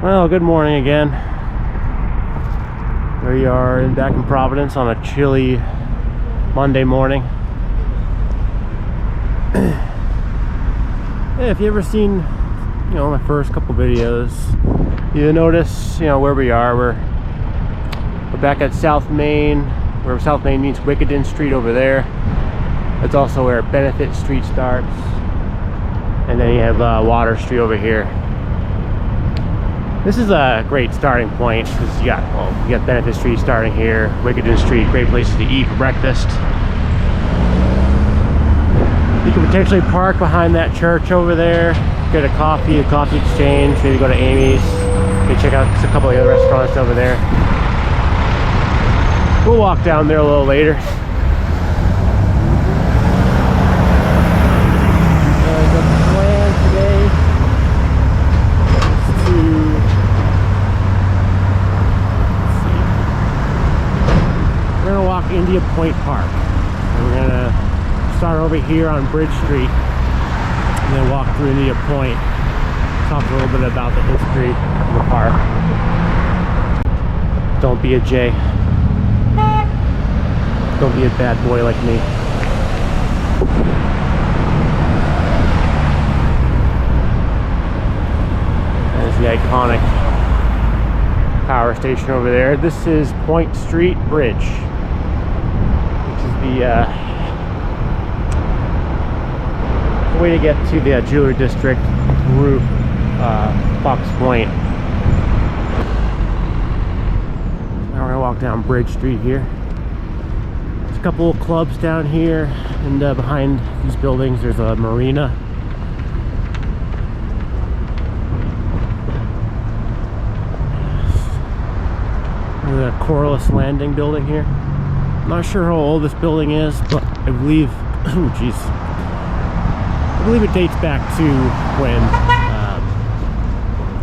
Well, good morning again. Here we are back in Providence on a chilly Monday morning. Yeah, if you ever seen, my first couple videos, you notice, where we are. We're back at South Main, where South Main meets Wickenden Street over there. That's also where Benefit Street starts. And then you have Water Street over here. This is a great starting point because you got Benefit Street starting here, Wickenden Street, great places to eat for breakfast. You can potentially park behind that church over there, get a coffee exchange, maybe go to Amy's, maybe check out a couple of the other restaurants over there. We'll walk down there a little later. The plan today is to we're gonna walk India Point Park. And we're gonna start over here on Bridge Street and then walk through India Point. Talk a little bit about the history of the park. Don't be a J. Don't be a bad boy like me. There's the iconic power station over there. This is Point Street Bridge, which is the way to get to the jewelry district through Fox Point. Now we're gonna walk down Bridge Street here. There's a couple of clubs down here, and behind these buildings there's a marina. There's a Corliss Landing building here. I'm not sure how old this building is, but I believe, oh geez, I believe it dates back to when,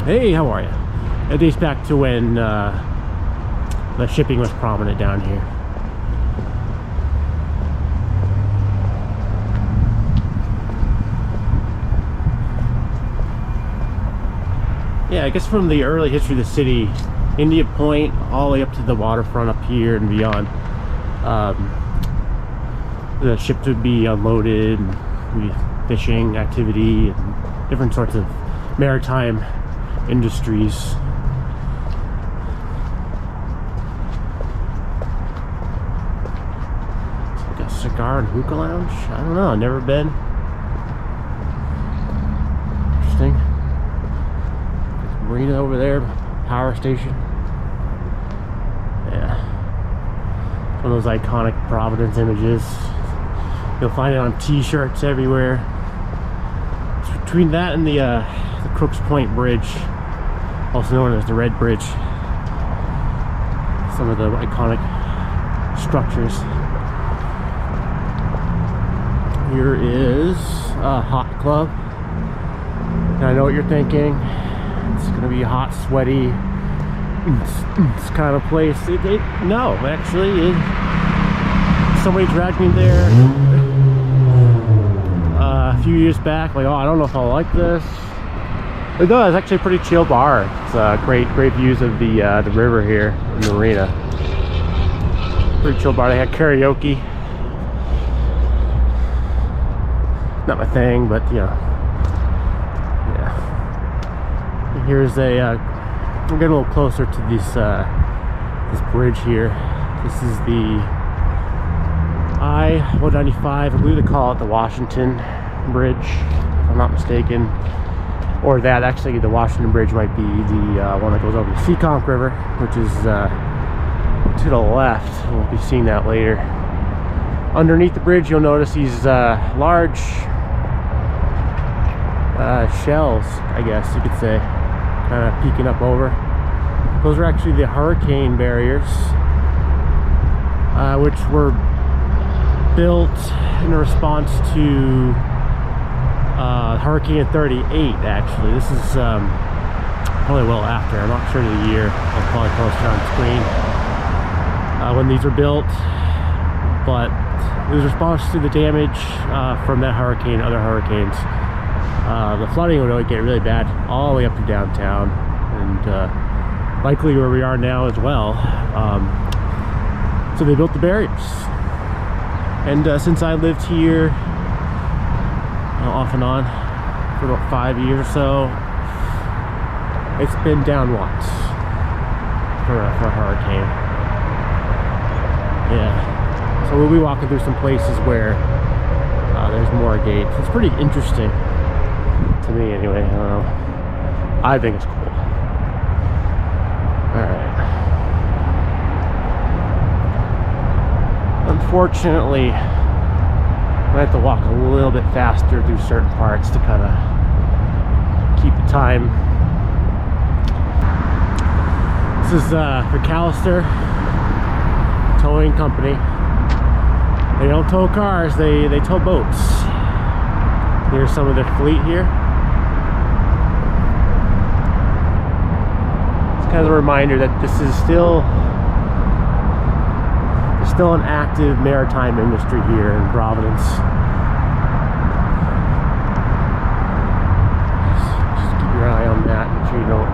hey, how are you? It dates back to when the shipping was prominent down here. Yeah, I guess from the early history of the city, India Point all the way up to the waterfront up here and beyond, the ships would be unloaded and be fishing activity and different sorts of maritime industries. It's like a cigar and hookah lounge? I don't know, never been. Interesting. Marina over there, power station. Yeah. One of those iconic Providence images. You'll find it on t-shirts everywhere. It's between that and the Crooks Point Bridge, also known as the Red Bridge. Some of the iconic structures. Here is a hot club. And I know what you're thinking. It's gonna be hot, sweaty, this kind of place. No, actually, somebody dragged me there a few years back. Like, oh, I don't know if I'll like this. But no, it's actually a pretty chill bar. It's great views of the river here in the marina. Pretty chill bar. They had karaoke. Not my thing, but yeah. Here's a. We're getting a little closer to this bridge here. This is the I-195. I believe they call it the Washington Bridge, if I'm not mistaken. Or that, actually, the Washington Bridge might be the one that goes over the Seekonk River, which is to the left. We'll be seeing that later. Underneath the bridge, you'll notice these large shells, I guess you could say, kind of peeking up over. Those are actually the hurricane barriers, which were built in response to Hurricane 38. Actually, this is probably well after. I'm not sure of the year. I'll probably post it on screen when these were built, but it was response to the damage from that hurricane and other hurricanes. The flooding would really get really bad all the way up to downtown, and and likely where we are now as well. So they built the barriers, and since I lived here off and on for about 5 years or so, it's been down once for a hurricane. Yeah, so we'll be walking through some places where there's more gates. It's pretty interesting to me anyway. I don't know, I think it's cool. Alright, unfortunately I have to walk a little bit faster through certain parts to kind of keep the time. This is McAllister Towing Company. They don't tow cars, they tow boats. Here's some of their fleet here. It's kind of a reminder that this is still an active maritime industry here in Providence. Just keep your eye on that, make sure you don't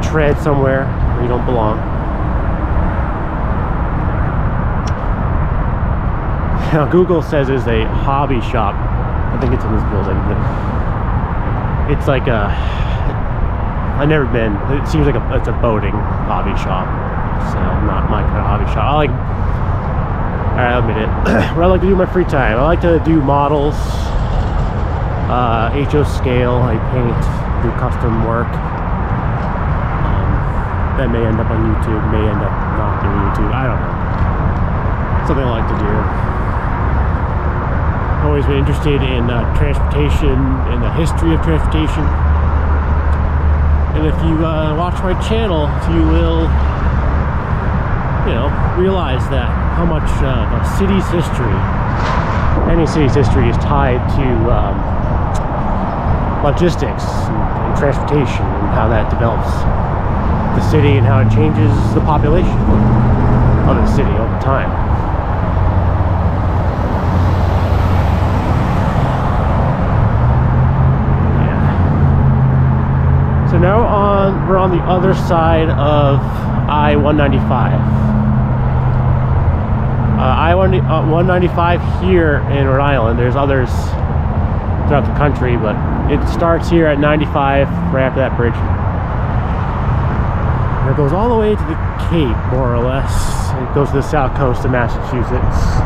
tread somewhere where you don't belong. Now Google says there's a hobby shop. I think it's in this building, but it's like I've never been. It seems like it's a boating hobby shop. So not my kind of hobby shop. I'll admit it. What I like to do in my free time, I like to do models, HO scale. I paint, do custom work. That may end up on YouTube, may end up not doing YouTube. I don't know. Something I like to do. I've always been interested in transportation and the history of transportation. And if you watch my channel, you will, realize that how much a city's history, any city's history, is tied to logistics and transportation, and how that develops the city and how it changes the population of the city over time. Yeah. So now we're on the other side of I-195. I-195 here in Rhode Island. There's others throughout the country, but it starts here at 95, right after that bridge. And it goes all the way to the Cape, more or less. It goes to the south coast of Massachusetts.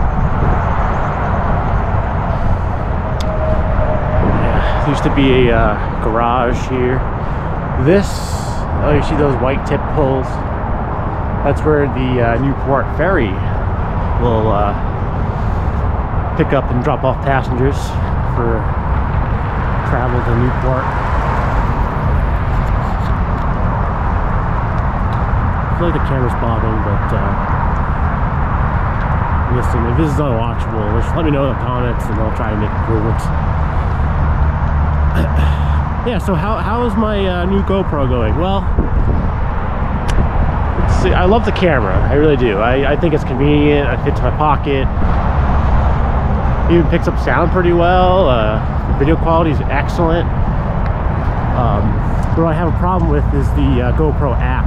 Yeah, there used to be a garage here. You see those white tip poles? That's where the Newport ferry will pick up and drop off passengers for travel to Newport. I feel like the camera's bobbing, but listen, if this is unwatchable, just let me know in the comments and I'll try to make improvements. Yeah, so how is my new GoPro going? Well, let's see, I love the camera, I really do. I think it's convenient, it fits my pocket. It even picks up sound pretty well. The video quality is excellent. What I have a problem with is the GoPro app.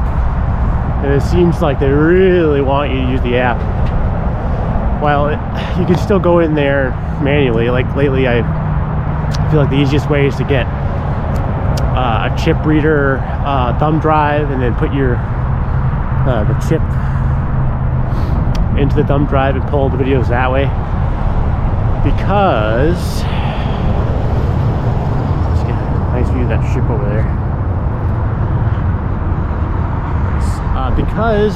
And it seems like they really want you to use the app. While you can still go in there manually. Like lately, I feel like the easiest way is to get a chip reader thumb drive, and then put the chip into the thumb drive and pull the videos that way. Because let's get a nice view of that ship over there. Because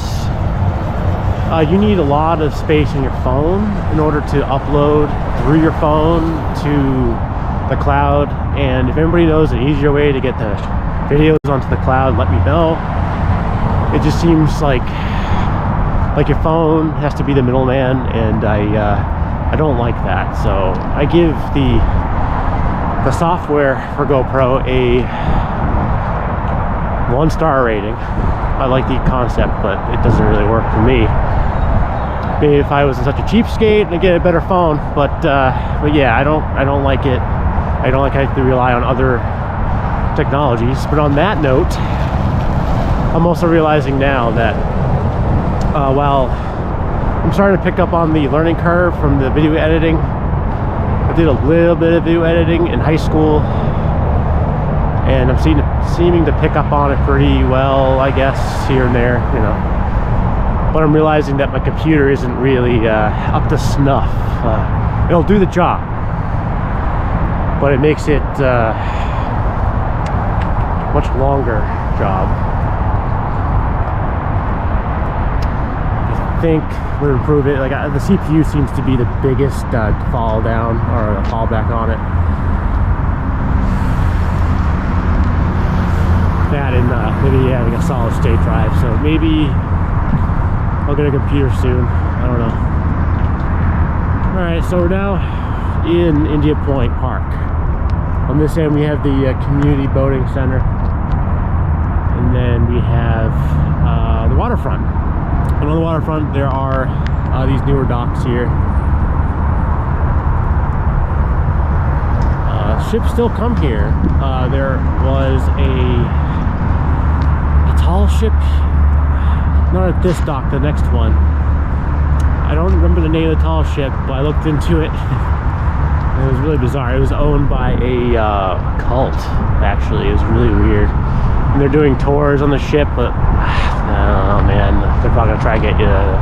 you need a lot of space in your phone in order to upload through your phone to the cloud. And if anybody knows an easier way to get the videos onto the cloud, let me know. It just seems like your phone has to be the middleman, and I don't like that. So I give the software for GoPro a 1-star rating. I like the concept, but it doesn't really work for me. Maybe if I was such a cheapskate, I'd get a better phone. But yeah, I don't like it. I don't like having to rely on other technologies. But on that note, I'm also realizing now that while I'm starting to pick up on the learning curve from the video editing, I did a little bit of video editing in high school, and I'm seeming to pick up on it pretty well, I guess, here and there, you know. But I'm realizing that my computer isn't really up to snuff. It'll do the job, but it makes it much longer job. I think we'll improve it. Like the CPU seems to be the biggest fall down or fallback on it. That and maybe having a solid state drive. So maybe I'll get a computer soon. I don't know. All right, so we're now in India Point Park. On this end, we have the community boating center, and then we have the waterfront. And on the waterfront, there are these newer docks here. Ships still come here. There was a tall ship, not at this dock, the next one. I don't remember the name of the tall ship, but I looked into it. It was really bizarre. It was owned by a cult, actually. It was really weird. And they're doing tours on the ship, but oh man, they're probably gonna try to get you to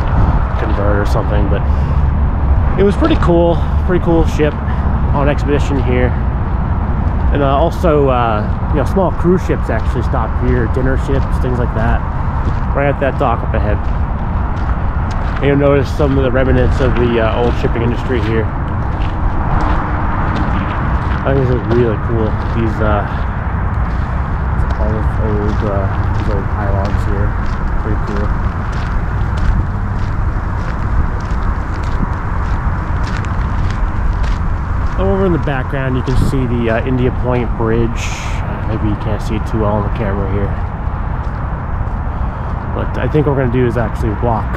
convert or something. But it was pretty cool ship on expedition here. And also, you know, small cruise ships actually stop here, dinner ships, things like that, right at that dock up ahead. And you'll notice some of the remnants of the old shipping industry here. I think this is really cool. These all these old pylons here, pretty cool. Over in the background, you can see the India Point Bridge. Maybe you can't see it too well on the camera here, but I think what we're going to do is actually walk,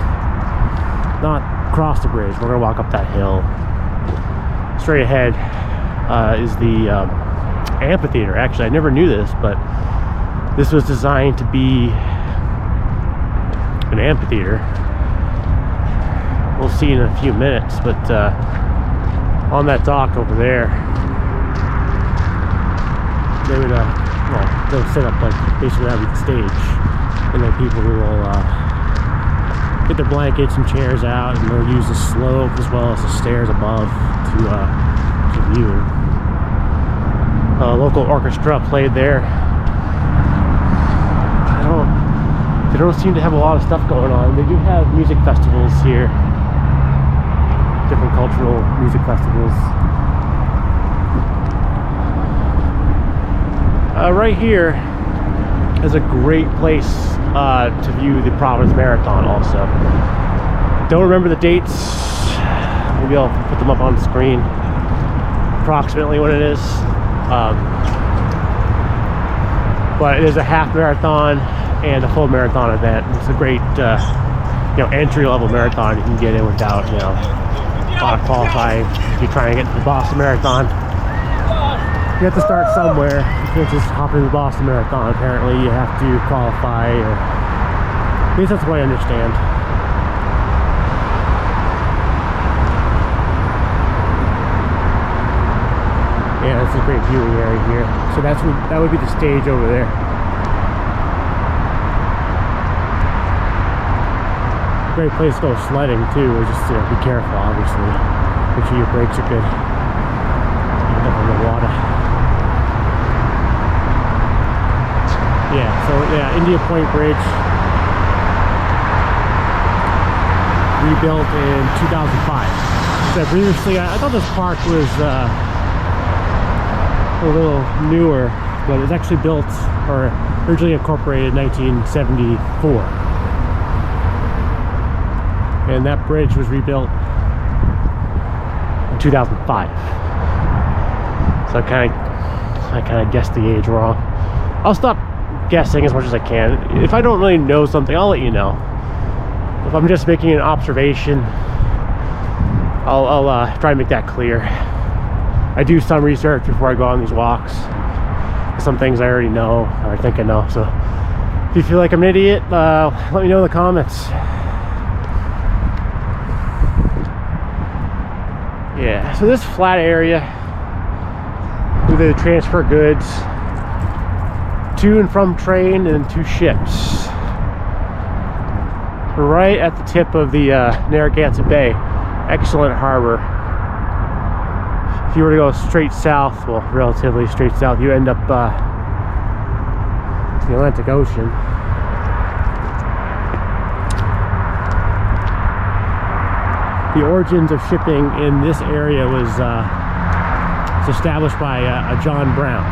not cross the bridge. We're going to walk up that hill. Straight ahead is the amphitheater. Actually, I never knew this, but this was designed to be an amphitheater. We'll see in a few minutes, but on that dock over there, they would they'll set up like basically that would be the stage, and then people will get their blankets and chairs out, and they'll use the slope as well as the stairs above to view. Local orchestra played there. They don't seem to have a lot of stuff going on. They do have music festivals here, different cultural music festivals. Right here is a great place to view the Providence Marathon also. Don't remember the dates. Maybe I'll put them up on the screen. Approximately when it is. But it is a half marathon and a full marathon event. It's a great you know, entry-level marathon you can get in without, you know, a lot of qualifying. If you're trying to get to the Boston Marathon, you have to start somewhere. You can't just hop into the Boston Marathon. Apparently you have to qualify, or at least that's what I understand. Yeah, it's a great viewing area here. So that would be the stage over there. Great place to go sledding too. Just be careful, obviously. Make sure your brakes are good. End up in the water. Yeah, so yeah, India Point Bridge rebuilt in 2005. So previously, I thought this park was a little newer, but it was actually built or originally incorporated in 1974. And that bridge was rebuilt in 2005. So I kind of guessed the age wrong. I'll stop guessing as much as I can. If I don't really know something, I'll let you know. If I'm just making an observation, I'll try to make that clear. I do some research before I go on these walks. Some things I already know, or I think I know. So if you feel like I'm an idiot, let me know in the comments. Yeah, so this flat area where they transfer goods to and from train and to ships. We're right at the tip of the Narragansett Bay. Excellent harbor. If you were to go straight south, well, relatively straight south, you end up the Atlantic Ocean. The origins of shipping in this area was established by John Brown,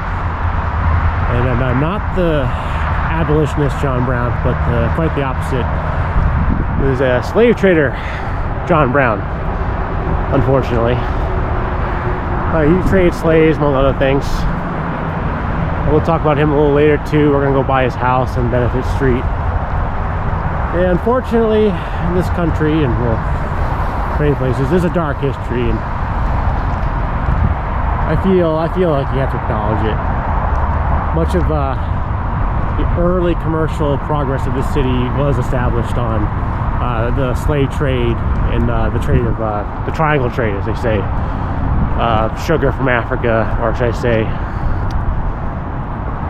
and not the abolitionist John Brown, but quite the opposite. It was a slave trader, John Brown, unfortunately. He traded slaves, among other things. We'll talk about him a little later too. We're gonna go by his house on Benefit Street. And unfortunately, in this country, and well, many places, there's a dark history, and I feel like you have to acknowledge it. Much of the early commercial progress of this city was established on the slave trade and the trade of the triangle trade, as they say. Sugar from Africa, or should I say,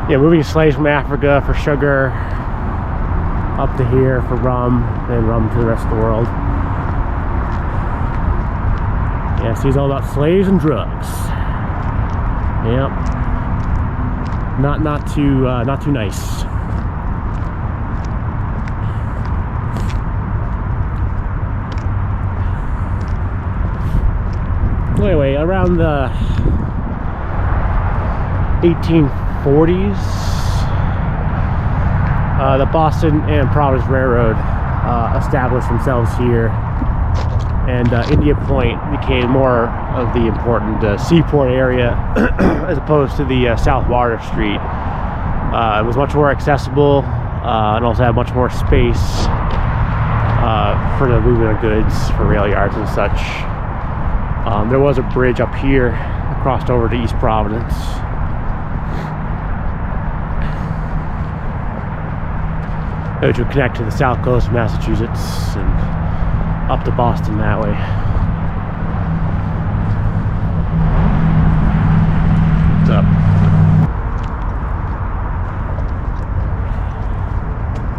yeah, moving slaves from Africa for sugar up to here for rum, and rum to the rest of the world. Yes, he's all about slaves and drugs. Yep. Not too nice. Anyway, around the 1840s, the Boston and Providence Railroad established themselves here, and India Point became more of the important seaport area as opposed to the South Water Street. It was much more accessible and also had much more space for the movement of goods for rail yards and such. There was a bridge up here that crossed over to East Providence. Which would connect to the south coast of Massachusetts and up to Boston that way. What's up?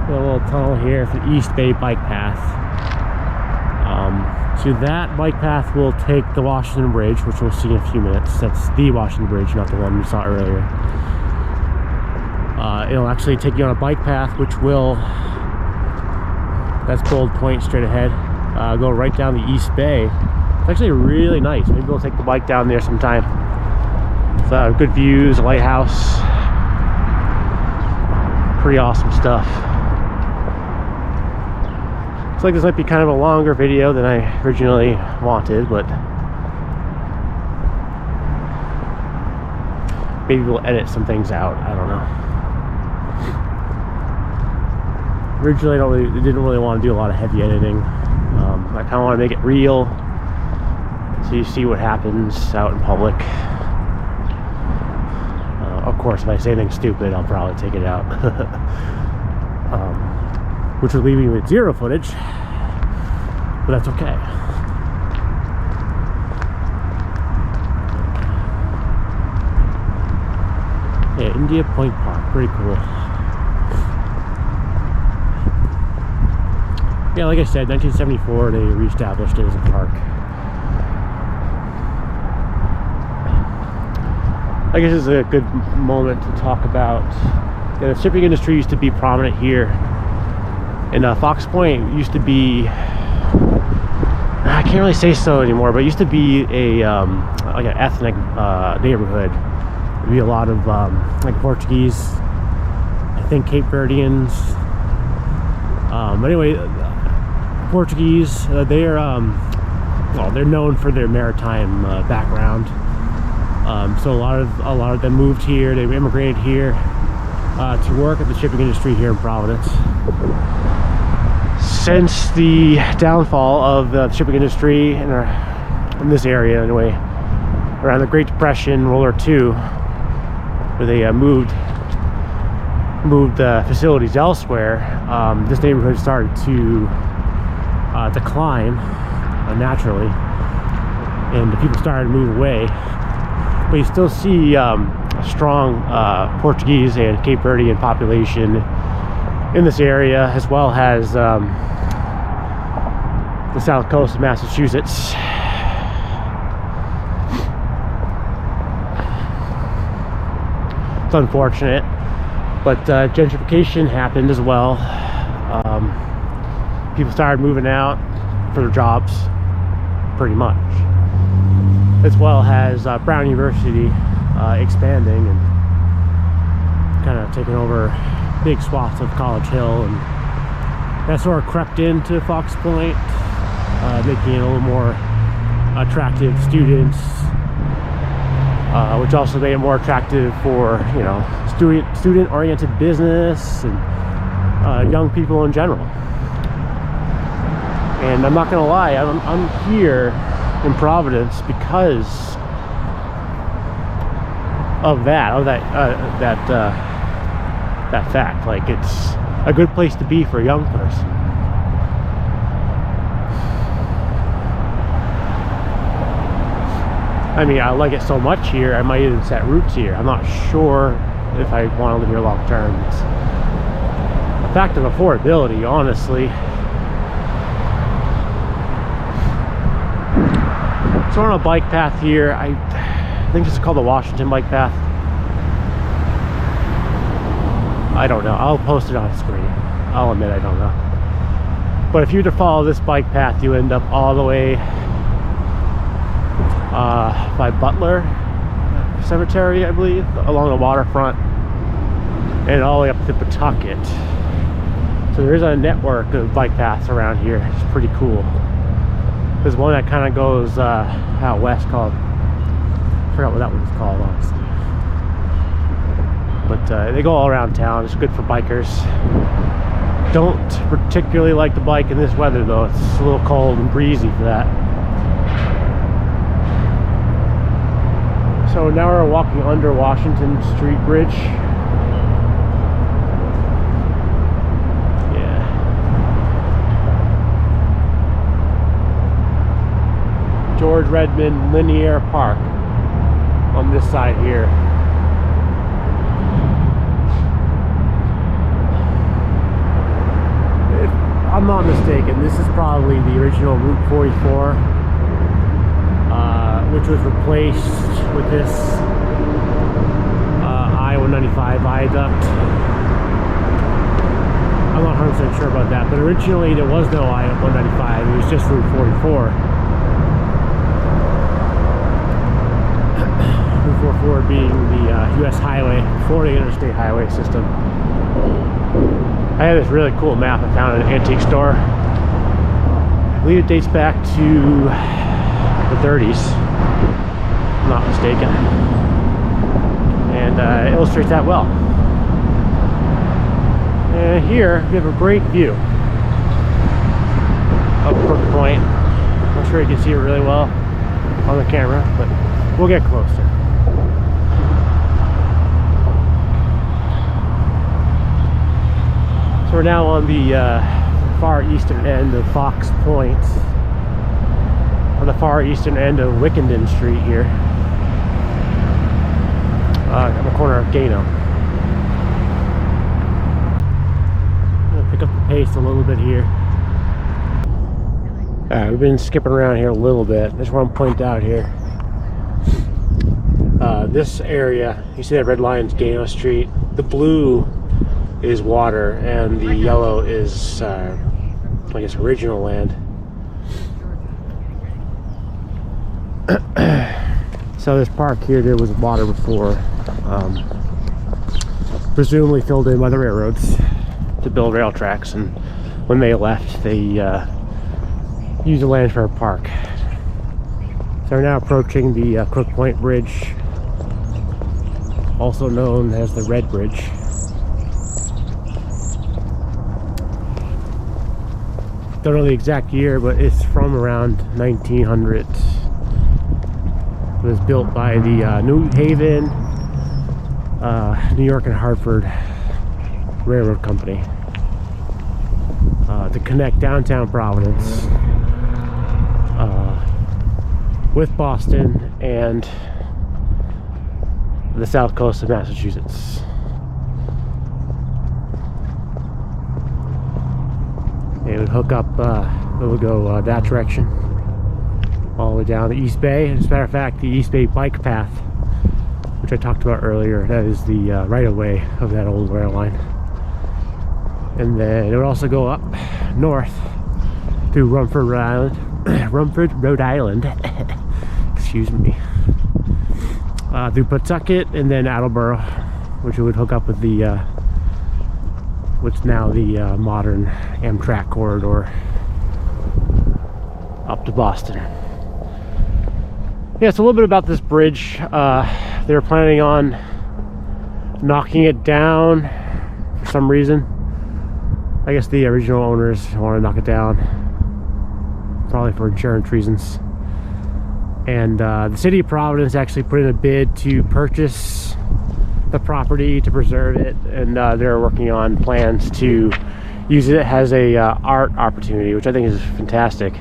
A little tunnel here for the East Bay bike path. So that bike path will take the Washington Bridge, which we'll see in a few minutes. That's the Washington Bridge, not the one we saw earlier. It'll actually take you on a bike path, which will, that's Bold Point straight ahead, go right down the East Bay. It's actually really nice. Maybe we'll take the bike down there sometime. It's good views, a lighthouse, pretty awesome stuff. Looks like this might be kind of a longer video than I originally wanted, but maybe we'll edit some things out. I don't know. Originally, I didn't really want to do a lot of heavy editing. I kind of want to make it real, so you see what happens out in public. Of course, if I say anything stupid, I'll probably take it out. Which would leave me with zero footage, but that's okay. Yeah, India Point Park, pretty cool. Yeah, like I said, 1974 they reestablished it as a park. I guess it's a good moment to talk about, the shipping industry used to be prominent here. And Fox Point used to be, I can't really say so anymore, but it used to be a like an ethnic neighborhood. There'd be a lot of like Portuguese, I think Cape Verdeans. But anyway, Portuguese, they're well, they're known for their maritime background. So a lot of them moved here. They immigrated here to work at the shipping industry here in Providence. Since the downfall of the shipping industry in this area, anyway, around the Great Depression, World War II, where they moved moved facilities elsewhere, this neighborhood started to decline naturally, and the people started to move away. But you still see a strong Portuguese and Cape Verdean population in this area, as well as the south coast of Massachusetts. It's unfortunate, but gentrification happened as well. People started moving out for their jobs, pretty much, as well as Brown University expanding and kind of taking over big swaths of College Hill, and that sort of crept into Fox Point, making it a little more attractive to students, which also made it more attractive for, you know, student-oriented business and young people in general. And I'm not gonna lie, I'm here in Providence because of that fact. Like, it's a good place to be for a young person. I mean, I like it so much here, I might even set roots here. I'm not sure if I want to live here long term. It's a fact of affordability, honestly. So we're on a bike path here. I think this is called the Washington bike path. I don't know. I'll post it on screen. I'll admit I don't know. But if you were to follow this bike path, you end up all the way by Butler Cemetery, I believe, along the waterfront, and all the way up to Pawtucket. So there is a network of bike paths around here. It's pretty cool. There's one that kind of goes out west called, I forgot what that one's called, honestly. But they go all around town. It's good for bikers. Don't particularly like the bike in this weather though. It's a little cold and breezy for that. So now we're walking under Washington Street Bridge. Yeah. George Redmond Linear Park on this side here. If I'm not mistaken, this is probably the original Route 44, which was replaced with this I-195 viaduct. I'm not 100% sure about that, but originally there was no I-195, it was just Route 44. Route 44 being the U.S. highway before the interstate highway system. I have this really cool map I found at an antique store. I believe it dates back to the 30s. Not mistaken, and illustrates that well. And here we have a great view of Brook Point. I'm not sure you can see it really well on the camera, but we'll get closer. So we're now on the far eastern end of Fox Point, on the far eastern end of Wickenden Street here. On the corner of Gano. I'm gonna pick up the pace a little bit here. Alright, we've been skipping around here a little bit. I just want to point out here. This area, you see that red line's Gano Street. The blue is water, and the yellow is, I guess, original land. So this park here, there was water before, presumably filled in by the railroads to build rail tracks, and when they left, they used the land for a park. So we're now approaching the Crook Point Bridge, also known as the Red Bridge. Don't know the exact year, but it's from around 1900. It was built by the New Haven, New York and Hartford Railroad Company to connect downtown Providence with Boston and the south coast of Massachusetts. It would hook up, it would go that direction all the way down the East Bay. As a matter of fact, the East Bay bike path, which I talked about earlier, that is the right-of-way of that old rail line. And then it would also go up north through Rumford, Rhode Island. Rumford, Rhode Island. Excuse me. Through Pawtucket and then Attleboro, which would hook up with the what's now the modern Amtrak corridor up to Boston. Yeah, so a little bit about this bridge. They were planning on knocking it down for some reason. I guess the original owners want to knock it down, probably for insurance reasons. And the city of Providence actually put in a bid to purchase the property to preserve it, and they're working on plans to use it as a art opportunity, which I think is fantastic.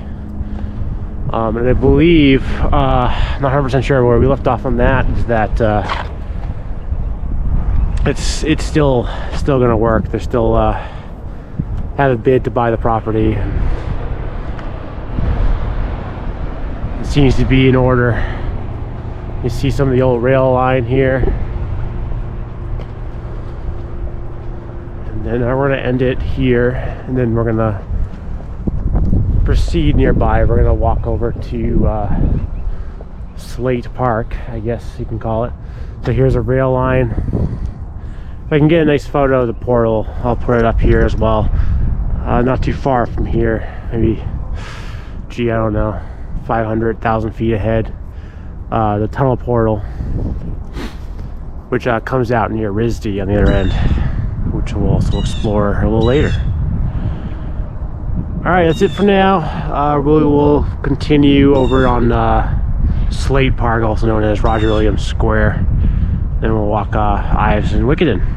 And I believe, not 100% sure where we left off on that, is that it's still going to work. They're still have a bid to buy the property. It seems to be in order. You see some of the old rail line here. And then we're going to end it here, and then we're going to proceed nearby. We're going to walk over to Slate Park, I guess you can call it. So here's a rail line. If I can get a nice photo of the portal, I'll put it up here as well. Not too far from here, maybe, gee, I don't know, 500,000 feet ahead. The tunnel portal, which comes out near RISD on the other end, which we'll also explore a little later. Alright, that's it for now. We will continue over on Slate Park, also known as Roger Williams Square. Then we'll walk Ives and Wickenden.